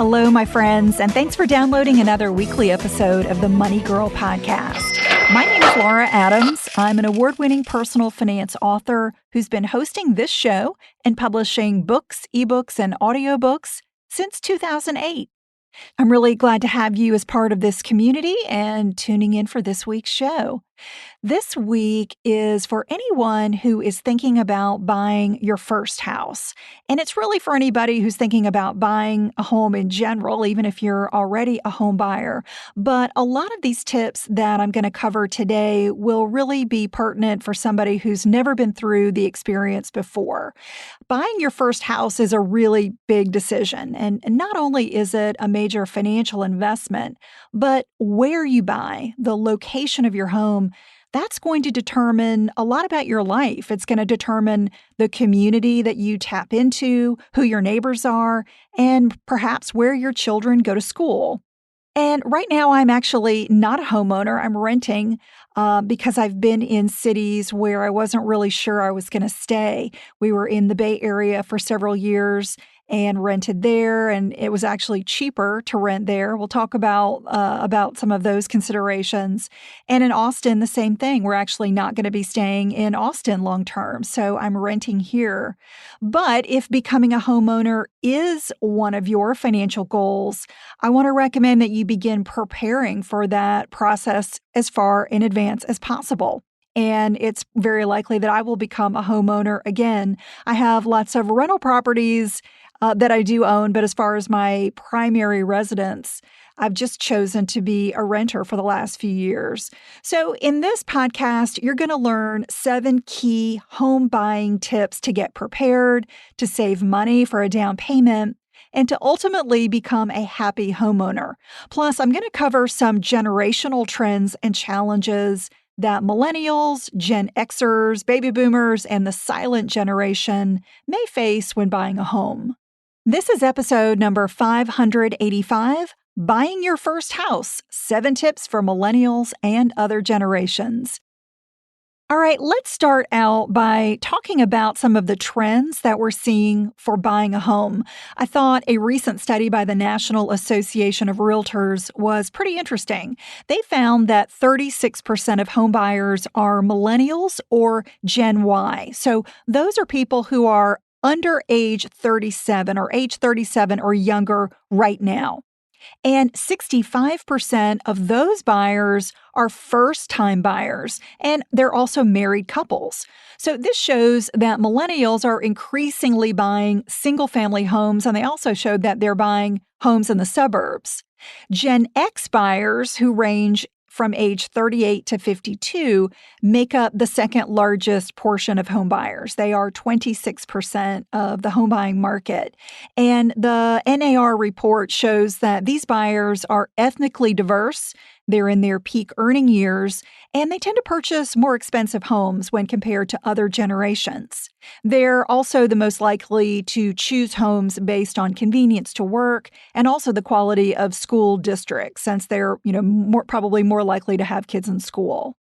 Hello, my friends, and thanks for downloading another weekly episode of the Money Girl podcast. My name is Laura Adams. I'm an award-winning personal finance author who's been hosting this show and publishing books, ebooks, and audiobooks since 2008. I'm really glad to have you as part of this community and tuning in for this week's show. This week is for anyone who is thinking about buying your first house. And it's really for anybody who's thinking about buying a home in general, even if you're already a home buyer. But a lot of these tips that I'm going to cover today will really be pertinent for somebody who's never been through the experience before. Buying your first house is a really big decision. And not only is it a major financial investment, but where you buy, the location of your home, that's going to determine a lot about your life. It's going to determine the community that you tap into, who your neighbors are, and perhaps where your children go to school. And right now, I'm actually not a homeowner. I'm renting because I've been in cities where I wasn't really sure I was going to stay. We were in the Bay Area for several years and rented there, and it was actually cheaper to rent there. We'll talk about some of those considerations. And in Austin, the same thing. We're actually not going to be staying in Austin long term, so I'm renting here. But if becoming a homeowner is one of your financial goals, I want to recommend that you begin preparing for that process as far in advance as possible. And it's very likely that I will become a homeowner again. I have lots of rental properties that I do own, but as far as my primary residence, I've just chosen to be a renter for the last few years. So in this podcast, you're going to learn 7 key home buying tips to get prepared, to save money for a down payment, and to ultimately become a happy homeowner. Plus, I'm going to cover some generational trends and challenges that millennials, Gen Xers, baby boomers, and the silent generation may face when buying a home. This is episode number 585, Buying Your First House, 7 Tips for Millennials and Other Generations. All right, let's start out by talking about some of the trends that we're seeing for buying a home. I thought a recent study by the National Association of Realtors was pretty interesting. They found that 36% of home buyers are millennials or Gen Y. So those are people who are under age 37 or age 37 or younger right now. And 65% of those buyers are first-time buyers, and they're also married couples. So this shows that millennials are increasingly buying single-family homes, and they also showed that they're buying homes in the suburbs. Gen X buyers, who range from age 38 to 52, make up the second largest portion of home buyers. They are 26% of the home buying market. And the NAR report shows that these buyers are ethnically diverse, they're in their peak earning years, and they tend to purchase more expensive homes when compared to other generations. They're also the most likely to choose homes based on convenience to work and also the quality of school districts, since they're, probably more likely to have kids in school.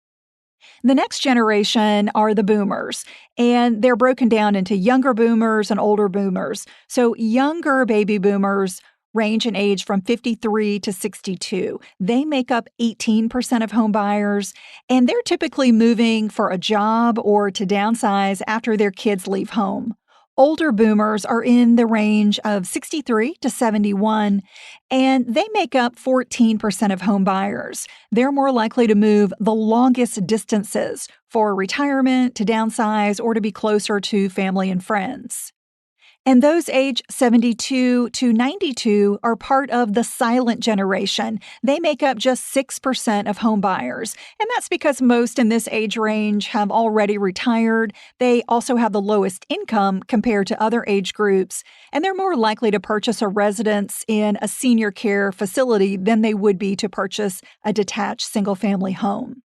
The next generation are the boomers, and they're broken down into younger boomers and older boomers. So younger baby boomers range in age from 53 to 62. They make up 18% of home buyers, and they're typically moving for a job or to downsize after their kids leave home. Older boomers are in the range of 63 to 71, and they make up 14% of home buyers. They're more likely to move the longest distances for retirement, to downsize, or to be closer to family and friends. And those age 72 to 92 are part of the silent generation. They make up just 6% of home buyers. And that's because most in this age range have already retired. They also have the lowest income compared to other age groups. And they're more likely to purchase a residence in a senior care facility than they would be to purchase a detached single-family home.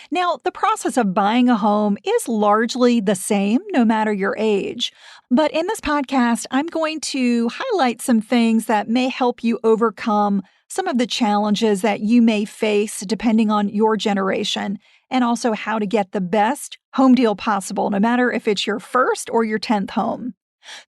Now, the process of buying a home is largely the same no matter your age. But in this podcast, I'm going to highlight some things that may help you overcome some of the challenges that you may face depending on your generation, and also how to get the best home deal possible, no matter if it's your first or your 10th home.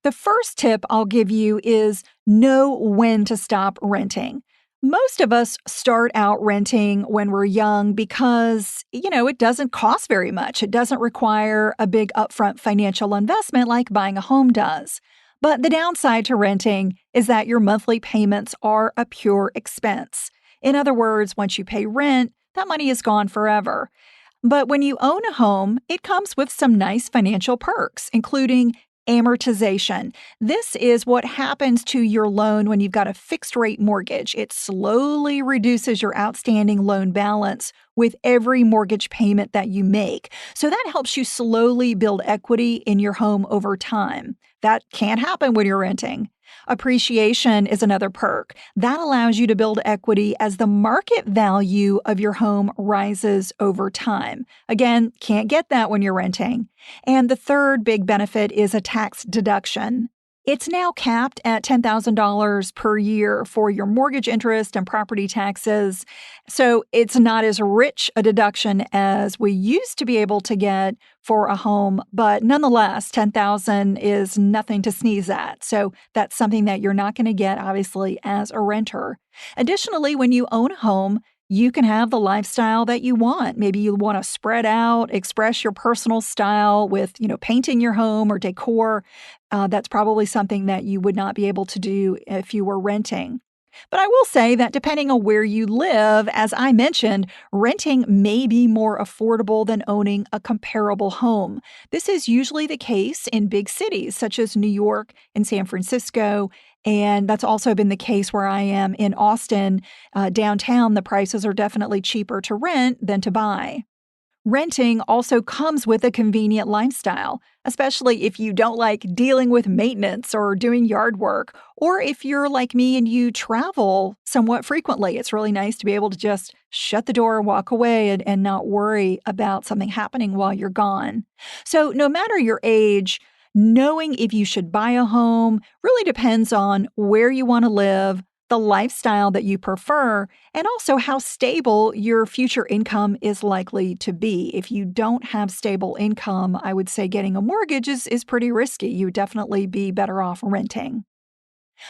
The first tip I'll give you is know when to stop renting. Most of us start out renting when we're young because, it doesn't cost very much. It doesn't require a big upfront financial investment like buying a home does. But the downside to renting is that your monthly payments are a pure expense. In other words, once you pay rent, that money is gone forever. But when you own a home, it comes with some nice financial perks, including amortization. This is what happens to your loan when you've got a fixed rate mortgage. It slowly reduces your outstanding loan balance with every mortgage payment that you make. So that helps you slowly build equity in your home over time. That can't happen when you're renting. Appreciation is another perk. That allows you to build equity as the market value of your home rises over time. Again, can't get that when you're renting. And the third big benefit is a tax deduction. It's now capped at $10,000 per year for your mortgage interest and property taxes. So it's not as rich a deduction as we used to be able to get for a home, but nonetheless, $10,000 is nothing to sneeze at. So that's something that you're not going to get, obviously, as a renter. Additionally, when you own a home, you can have the lifestyle that you want. Maybe you want to spread out, express your personal style with, painting your home or decor. That's probably something that you would not be able to do if you were renting. But I will say that depending on where you live, as I mentioned, renting may be more affordable than owning a comparable home. This is usually the case in big cities such as New York and San Francisco. And that's also been the case where I am in Austin. Downtown, the prices are definitely cheaper to rent than to buy. Renting also comes with a convenient lifestyle, especially if you don't like dealing with maintenance or doing yard work, or if you're like me and you travel somewhat frequently. It's really nice to be able to just shut the door, walk away, and not worry about something happening while you're gone. So, no matter your age, knowing if you should buy a home really depends on where you want to live, the lifestyle that you prefer, and also how stable your future income is likely to be. If you don't have stable income, I would say getting a mortgage is pretty risky. You would definitely be better off renting.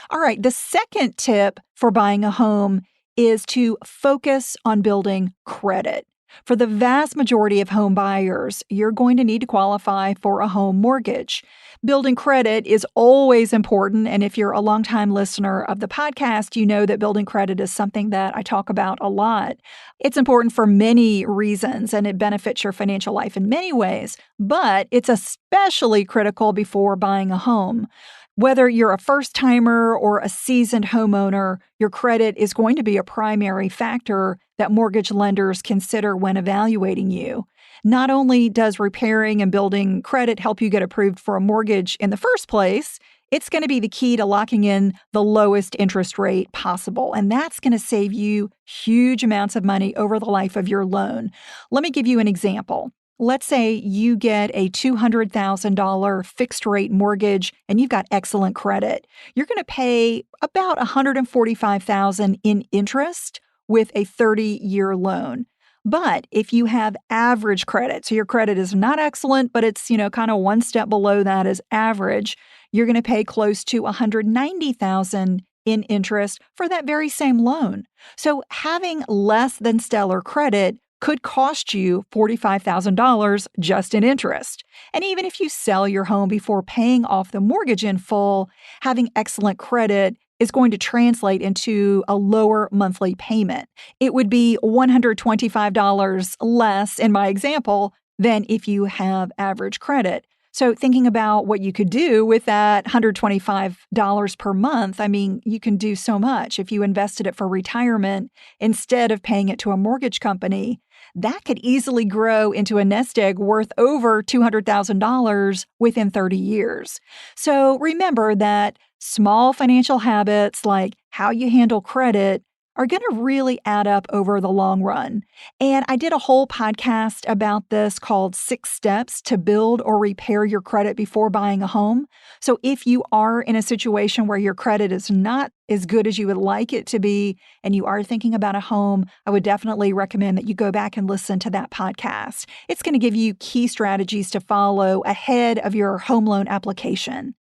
All right, the second tip for buying a home is to focus on building credit. For the vast majority of home buyers, you're going to need to qualify for a home mortgage. Building credit is always important, and if you're a longtime listener of the podcast, you know that building credit is something that I talk about a lot. It's important for many reasons, and it benefits your financial life in many ways, but it's especially critical before buying a home. Whether you're a first-timer or a seasoned homeowner, your credit is going to be a primary factor that mortgage lenders consider when evaluating you. Not only does repairing and building credit help you get approved for a mortgage in the first place, it's going to be the key to locking in the lowest interest rate possible, and that's going to save you huge amounts of money over the life of your loan. Let me give you an example. Let's say you get a $200,000 fixed rate mortgage and you've got excellent credit. You're going to pay about $145,000 in interest with a 30-year loan. But if you have average credit, so your credit is not excellent, but it's, kind of one step below that as average, you're going to pay close to $190,000 in interest for that very same loan. So having less than stellar credit could cost you $45,000 just in interest. And even if you sell your home before paying off the mortgage in full, having excellent credit is going to translate into a lower monthly payment. It would be $125 less, in my example, than if you have average credit. So thinking about what you could do with that $125 per month, you can do so much. If you invested it for retirement instead of paying it to a mortgage company, that could easily grow into a nest egg worth over $200,000 within 30 years. So remember that small financial habits like how you handle credit are going to really add up over the long run. And I did a whole podcast about this called 6 Steps to Build or Repair Your Credit Before Buying a Home. So if you are in a situation where your credit is not as good as you would like it to be, and you are thinking about a home, I would definitely recommend that you go back and listen to that podcast. It's going to give you key strategies to follow ahead of your home loan application.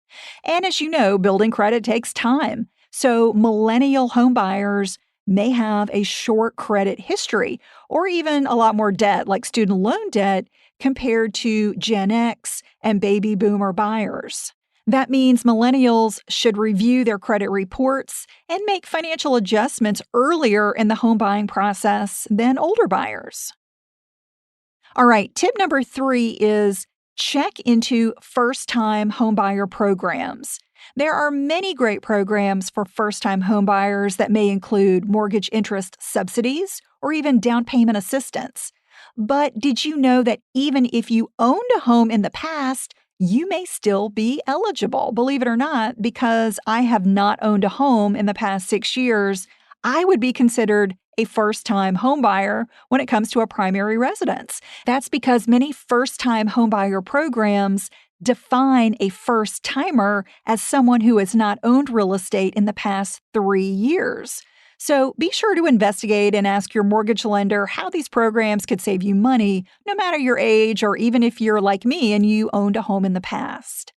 And as you know, building credit takes time. So millennial homebuyers may have a short credit history or even a lot more debt, like student loan debt, compared to Gen X and baby boomer buyers. That means millennials should review their credit reports and make financial adjustments earlier in the home buying process than older buyers. All right, tip number 3 is check into first-time homebuyer programs. There are many great programs for first-time homebuyers that may include mortgage interest subsidies or even down payment assistance. But did you know that even if you owned a home in the past, you may still be eligible? Believe it or not, because I have not owned a home in the past 6 years, I would be considered a first-time homebuyer when it comes to a primary residence. That's because many first-time homebuyer programs define a first-timer as someone who has not owned real estate in the past 3 years. So be sure to investigate and ask your mortgage lender how these programs could save you money, no matter your age or even if you're like me and you owned a home in the past.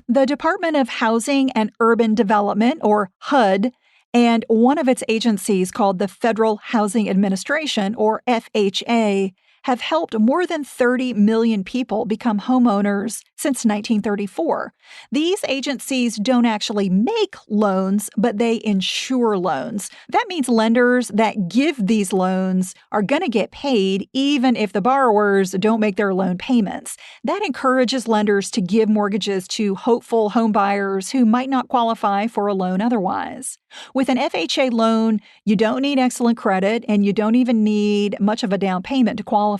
The Department of Housing and Urban Development, or HUD, and one of its agencies called the Federal Housing Administration, or FHA, have helped more than 30 million people become homeowners since 1934. These agencies don't actually make loans, but they insure loans. That means lenders that give these loans are going to get paid even if the borrowers don't make their loan payments. That encourages lenders to give mortgages to hopeful home buyers who might not qualify for a loan otherwise. With an FHA loan, you don't need excellent credit and you don't even need much of a down payment to qualify.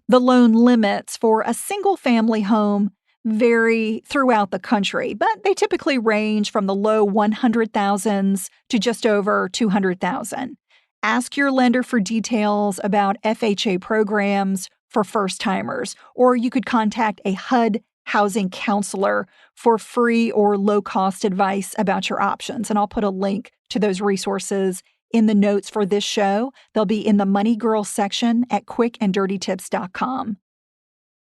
The loan limits for a single family home vary throughout the country, but they typically range from the low 100,000s to just over 200,000. Ask your lender for details about FHA programs for first-timers, or you could contact a HUD housing counselor for free or low-cost advice about your options. And I'll put a link to those resources in the notes for this show. They'll be in the Money Girl section at quickanddirtytips.com.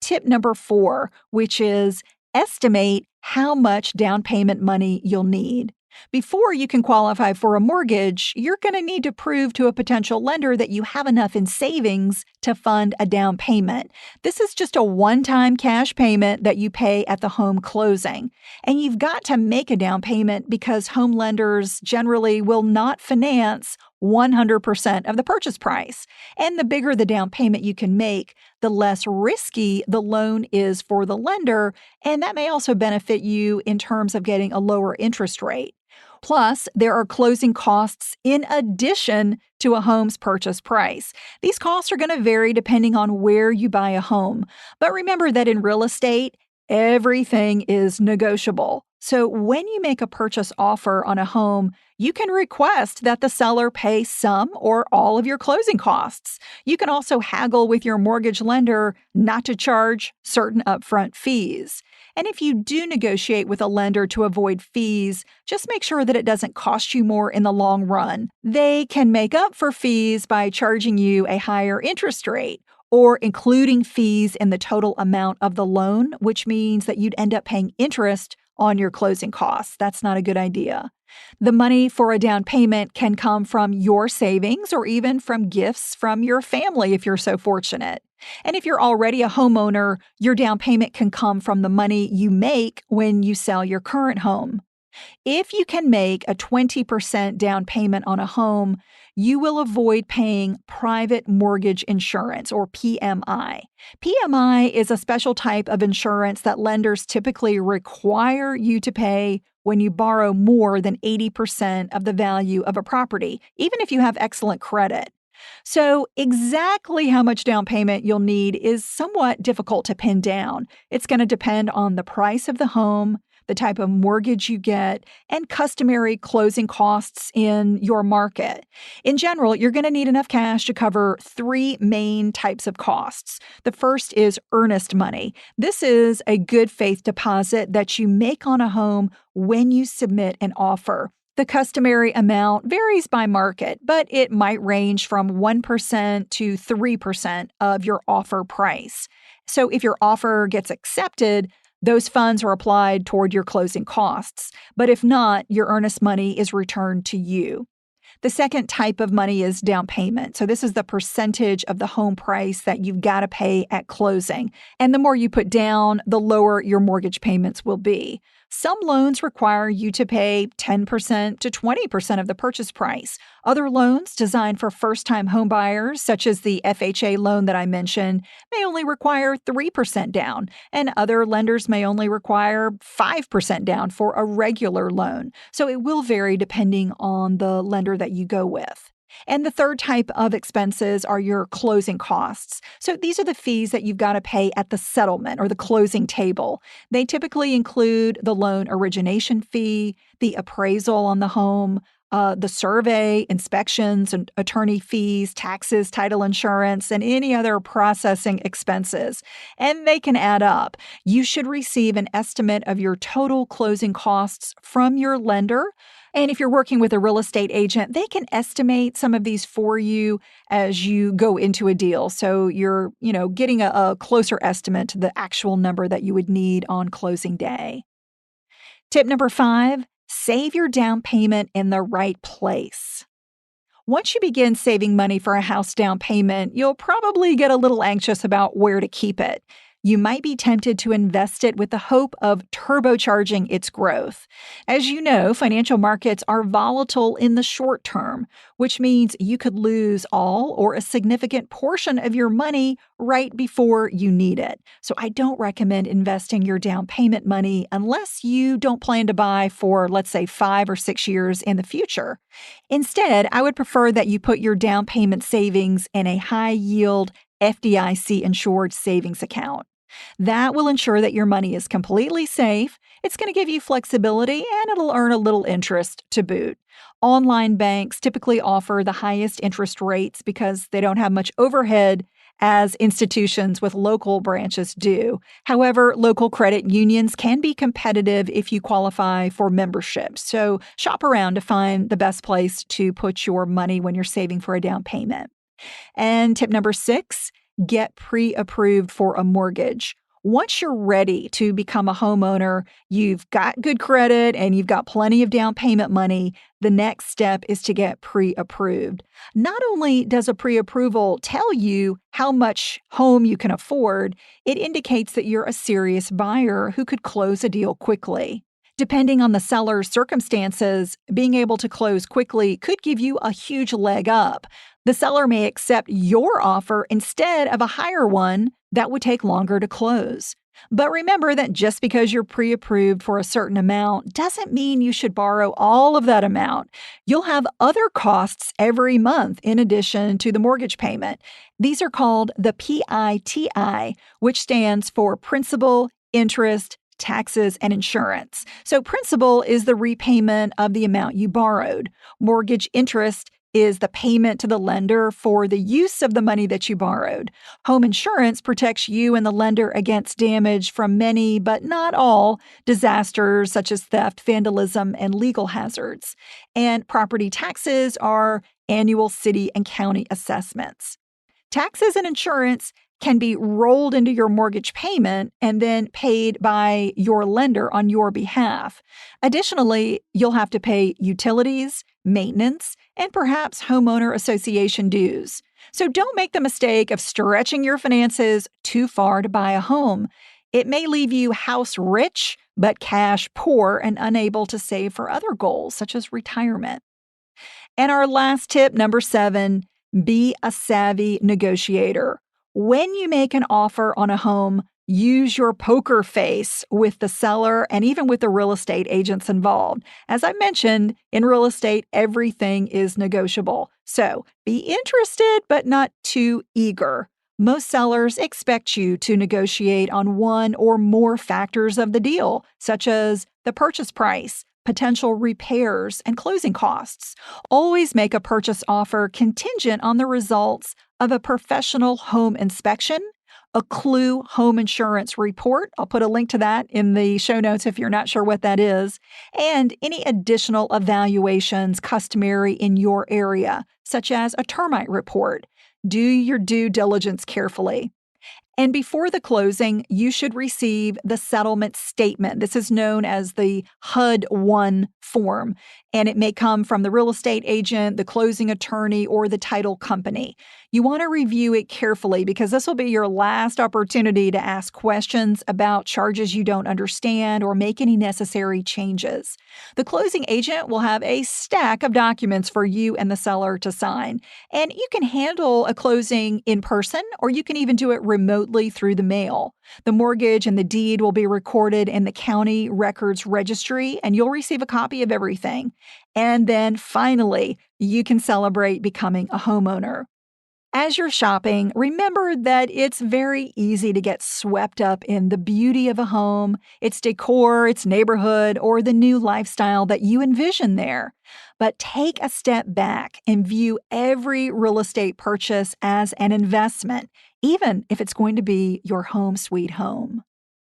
Tip number 4, which is estimate how much down payment money you'll need. Before you can qualify for a mortgage, you're going to need to prove to a potential lender that you have enough in savings to fund a down payment. This is just a one-time cash payment that you pay at the home closing. And you've got to make a down payment because home lenders generally will not finance 100% of the purchase price. And the bigger the down payment you can make, the less risky the loan is for the lender, and that may also benefit you in terms of getting a lower interest rate. Plus, there are closing costs in addition to a home's purchase price. These costs are going to vary depending on where you buy a home. But remember that in real estate, everything is negotiable. So when you make a purchase offer on a home, you can request that the seller pay some or all of your closing costs. You can also haggle with your mortgage lender not to charge certain upfront fees. And if you do negotiate with a lender to avoid fees, just make sure that it doesn't cost you more in the long run. They can make up for fees by charging you a higher interest rate or including fees in the total amount of the loan, which means that you'd end up paying interest on your closing costs. That's not a good idea. The money for a down payment can come from your savings or even from gifts from your family if you're so fortunate. And if you're already a homeowner, your down payment can come from the money you make when you sell your current home. If you can make a 20% down payment on a home, you will avoid paying private mortgage insurance, or PMI. PMI is a special type of insurance that lenders typically require you to pay when you borrow more than 80% of the value of a property, even if you have excellent credit. So exactly how much down payment you'll need is somewhat difficult to pin down. It's going to depend on the price of the home, the type of mortgage you get, and customary closing costs in your market. In general, you're going to need enough cash to cover 3 main types of costs. The first is earnest money. This is a good faith deposit that you make on a home when you submit an offer. The customary amount varies by market, but it might range from 1% to 3% of your offer price. So if your offer gets accepted, Those funds are applied toward your closing costs, but if not, your earnest money is returned to you. The second type of money is down payment. So, this is the percentage of the home price that you've got to pay at closing. And the more you put down, the lower your mortgage payments will be. Some loans require you to pay 10% to 20% of the purchase price. Other loans designed for first-time homebuyers, such as the FHA loan that I mentioned, may only require 3% down, and other lenders may only require 5% down for a regular loan. So it will vary depending on the lender that you go with. And the third type of expenses are your closing costs. So these are the fees that you've got to pay at the settlement or the closing table. They typically include the loan origination fee, the appraisal on the home, the survey, inspections, and attorney fees, taxes, title insurance, and any other processing expenses. And they can add up. You should receive an estimate of your total closing costs from your lender. And if you're working with a real estate agent, they can estimate some of these for you as you go into a deal. So you're, getting a closer estimate to the actual number that you would need on closing day. Tip number 5, save your down payment in the right place. Once you begin saving money for a house down payment, you'll probably get a little anxious about where to keep it. You might be tempted to invest it with the hope of turbocharging its growth. As you know, financial markets are volatile in the short term, which means you could lose all or a significant portion of your money right before you need it. So I don't recommend investing your down payment money unless you don't plan to buy for, let's say, 5 or 6 years in the future. Instead, I would prefer that you put your down payment savings in a high-yield FDIC-insured savings account. That will ensure that your money is completely safe. It's going to give you flexibility and it'll earn a little interest to boot. Online banks typically offer the highest interest rates because they don't have much overhead as institutions with local branches do. However, local credit unions can be competitive if you qualify for membership. So shop around to find the best place to put your money when you're saving for a down payment. And tip number 6, get pre-approved for a mortgage. Once you're ready to become a homeowner, you've got good credit and you've got plenty of down payment money, the next step is to get pre-approved. Not only does a pre-approval tell you how much home you can afford, it indicates that you're a serious buyer who could close a deal quickly. Depending on the seller's circumstances, being able to close quickly could give you a huge leg up. The seller may accept your offer instead of a higher one that would take longer to close. But remember that just because you're pre-approved for a certain amount doesn't mean you should borrow all of that amount. You'll have other costs every month in addition to the mortgage payment. These are called the PITI, which stands for principal, interest, taxes, and insurance. So principal is the repayment of the amount you borrowed. Mortgage interest is the payment to the lender for the use of the money that you borrowed. Home insurance protects you and the lender against damage from many, but not all, disasters such as theft, vandalism, and legal hazards. And property taxes are annual city and county assessments. Taxes and insurance can be rolled into your mortgage payment and then paid by your lender on your behalf. Additionally, you'll have to pay utilities, maintenance, and perhaps homeowner association dues. So don't make the mistake of stretching your finances too far to buy a home. It may leave you house rich, but cash poor and unable to save for other goals, such as retirement. And our last tip, number 7, be a savvy negotiator. When you make an offer on a home, use your poker face with the seller and even with the real estate agents involved. As I mentioned, in real estate, everything is negotiable. So be interested, but not too eager. Most sellers expect you to negotiate on one or more factors of the deal, such as the purchase price, potential repairs, and closing costs. Always make a purchase offer contingent on the results of a professional home inspection, a Clue home insurance report. I'll put a link to that in the show notes if you're not sure what that is, and any additional evaluations customary in your area, such as a termite report. Do your due diligence carefully. And before the closing, you should receive the settlement statement. This is known as the HUD-1 form, and it may come from the real estate agent, the closing attorney, or the title company. You want to review it carefully because this will be your last opportunity to ask questions about charges you don't understand or make any necessary changes. The closing agent will have a stack of documents for you and the seller to sign, and you can handle a closing in person or you can even do it remotely through the mail. The mortgage and the deed will be recorded in the county records registry, and you'll receive a copy of everything. And then finally, you can celebrate becoming a homeowner. As you're shopping, remember that it's very easy to get swept up in the beauty of a home, its decor, its neighborhood, or the new lifestyle that you envision there. But take a step back and view every real estate purchase as an investment, even if it's going to be your home sweet home.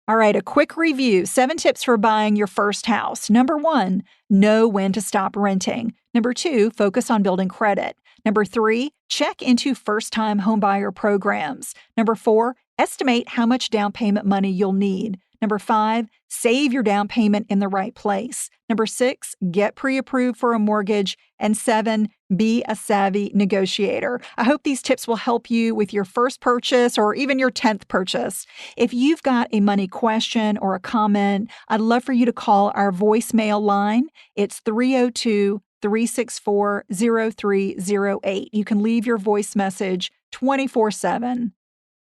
All right, a quick review. 7 tips for buying your first house. Number 1, know when to stop renting. Number 2, focus on building credit. Number 3, check into first-time homebuyer programs. Number 4, estimate how much down payment money you'll need. Number 5, save your down payment in the right place. Number 6, get pre-approved for a mortgage. And 7, be a savvy negotiator. I hope these tips will help you with your first purchase or even your 10th purchase. If you've got a money question or a comment, I'd love for you to call our voicemail line. It's 302-364-0308. You can leave your voice message 24/7.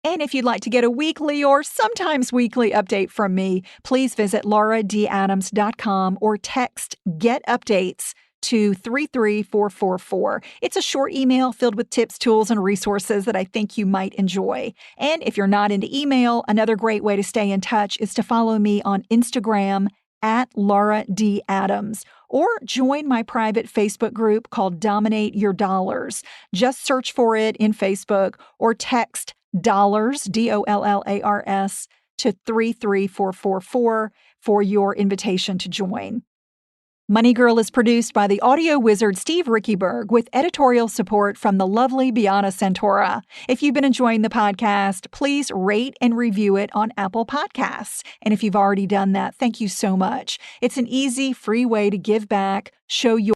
And if you'd like to get a weekly or sometimes weekly update from me, please visit lauradadams.com or text Get Updates to 33444. It's a short email filled with tips, tools, and resources that I think you might enjoy. And if you're not into email, another great way to stay in touch is to follow me on Instagram at Laura D. Adams, or join my private Facebook group called Dominate Your Dollars. Just search for it in Facebook or text dollars, DOLLARS, to 33444 for your invitation to join. Money Girl is produced by the audio wizard Steve Rickyberg with editorial support from the lovely Biana Santora. If you've been enjoying the podcast, please rate and review it on Apple Podcasts. And if you've already done that, thank you so much. It's an easy, free way to give back, show your